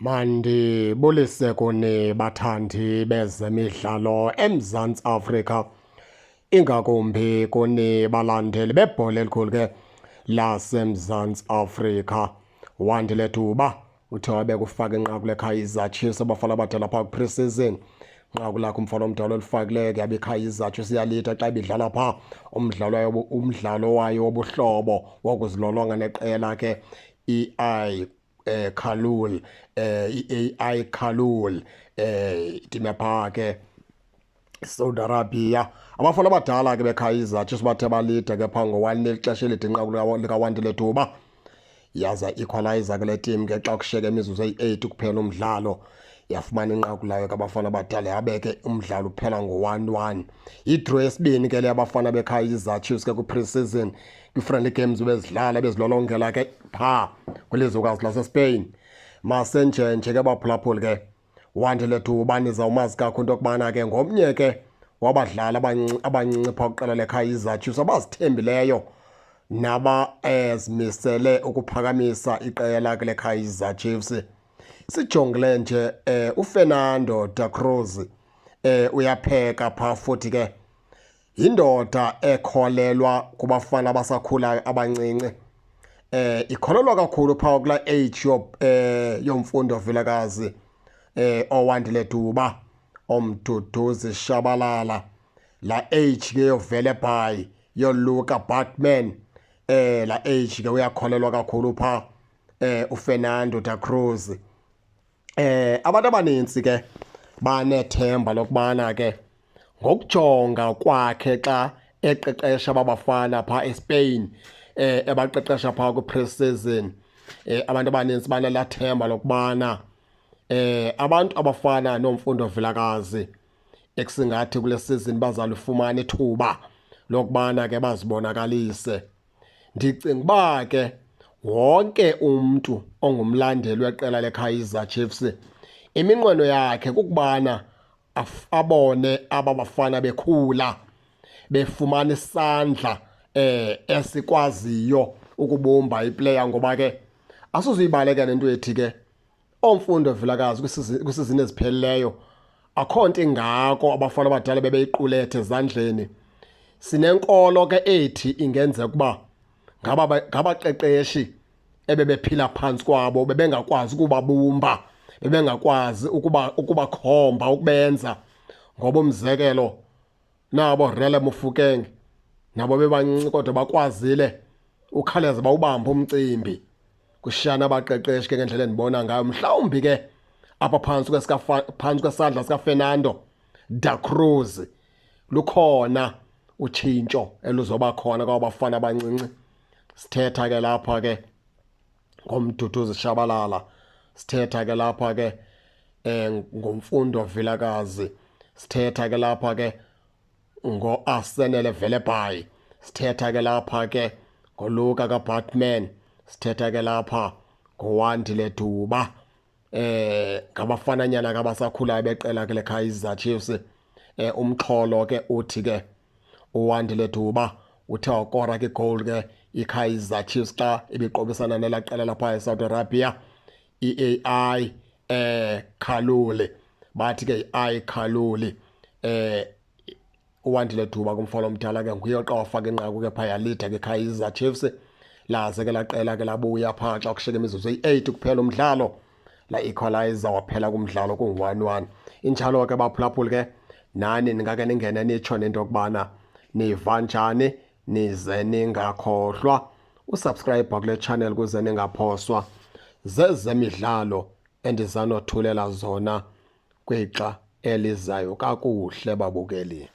Mandibulise kuni bathandi bezemidlalo eMzantsi Afrika, ingakumbi kuni balandeli bebhola elikhulu ke laseMzantsi Afrika. Wandile Thuba uthe wabe kufaka inqaku leKaizer Chiefs abafana abadala phaa kwi-pre-season. Nqaku lakho umfana omdala olifakileyo ke yabe iKaizer Chiefs iyalitha xa ibidlala phaa umdlalo wayo wobuhlobo wokuzilolonga neqela ke i-AI Khalul time phaa ke Saudi Arabia. Abafana abadala ke beKaizer Chiefs bathe balide ke phaa ngo-1-0 ixesha elide inqaku likaWandile Thuba. Yaza equalizer ke le team ke xa kushiyeke imizuzu eyi-8 kuphela umdlalo, yafumana inqaku layo ke abafana abadala yabeke umdlalo uphela ngo-1-1. Idraw yesibini ke le abafana beKaizer Chiefs ke kwi-pre-season kwi-friendly games bezidlala bezilolongela ke phaa kwilizwekazi laseSpain. Masenjenje ke baphulaphuli ke Wandile Thuba nizawumazi kakhulu into yokubana ke ngomnye ke wabadlali abancinci phaa kwiqela leKaizer Chiefs abazithembileyo zimisele ukuphakamisa iqela ke leKaizer Chiefs. Sijongile nje uFernando da Cruz uyapheka phaa futhi ke yindoda ekholelwa kubafana abasakhulayo abancinci. Ikholelwa kakhulu phaa kula age yomfundo vilakazi oWandile Thuba omduduzi shabalala, la age ke yovele bhayi yoluka Batman. La age ke uyakholelwa kakhulu phaa uFernando da Cruz. Abantu abaninzi ke banethemba lokubana ke ngokujonga kwakhe xa eqeqesha babafana phaa eSpain, ebaqeqesha phaa kwi-pre-season, abantu abaninzi banelathemba lokubana abantu abafana nomfundo vilakazi ekusingathi kule season bazalufumana ithuba lokubana ke bazibonakalise. Ndicinga uba ke wonke umntu ongumlandeli weqela leKaizer Chiefs iminqweno yakhe kukubana abone aba bafana bekhula befumana isandla esikwaziyo ukubumba iplayer, ngoba ke asuziyibaleka nento ethi ke omfundo vilakazi kwisizini ezipheleleyo akho nto ingako abafana abadala bebeyiqulethe ezandleni. Sinenkolo ke ethi ingenzeka ukuba ngabaqeqeshi ebebephila phantsi kwabo bebengakwazi ukubabumba, bebengakwazi ukubakhomba ukubenza. Ngoba umzekelo nabo Rele Mofokeng nabo bebancinci kodwa bakwazile ukhaleza bawubamba umcimbi kushiyana abaqeqeshi ke ngendlela endibona ngayo. Mhlawumbi ke apha phantsi kwesandla sikaFernando da Cruz lukhona utshintsho eluzoba khona kwabafana abancinci. Sithetha ke lapha ke ngomduduzi shabalala, sithetha ke lapha ke ngomfundo vilakazi, sithetha ke lapha ke ngo-Arsenal Velebhayi, sithetha ke lapha ke ngoluka kaBatman, sithetha ke lapha ngoWandile Thuba. Ngabafananyana ke abasakhulayo beqela ke leKaizer Chiefs. Umxholo ke uthi ke uWandile Thuba uthe wakora ke goal ke iKaizer Chiefs xa ibiqobisana nelaa qela lapha eSaudi Arabia, i-AI Khalul. Bathi ke i-AI Khalul uWandile Thuba kumfana omdala ke nguye oqa wafaka inqaku ke phaa yalida ke iKaizer Chiefs. Laze ke laa qela ke labuya phaa xa kushiyeke imizuzu eyi-8 kuphela umdlalo, la equalizer waphela kumdlalo kungu-1-1. Injalo ke baphulaphuli ke nani ningake ningene nitsho nento yokubana niva njani, nize ningakhohlwa usubscribe kule channel kuze ningaphoswa zezemidlalo endizanothulela zona kwixa elizayo. Kakuhle babukeli.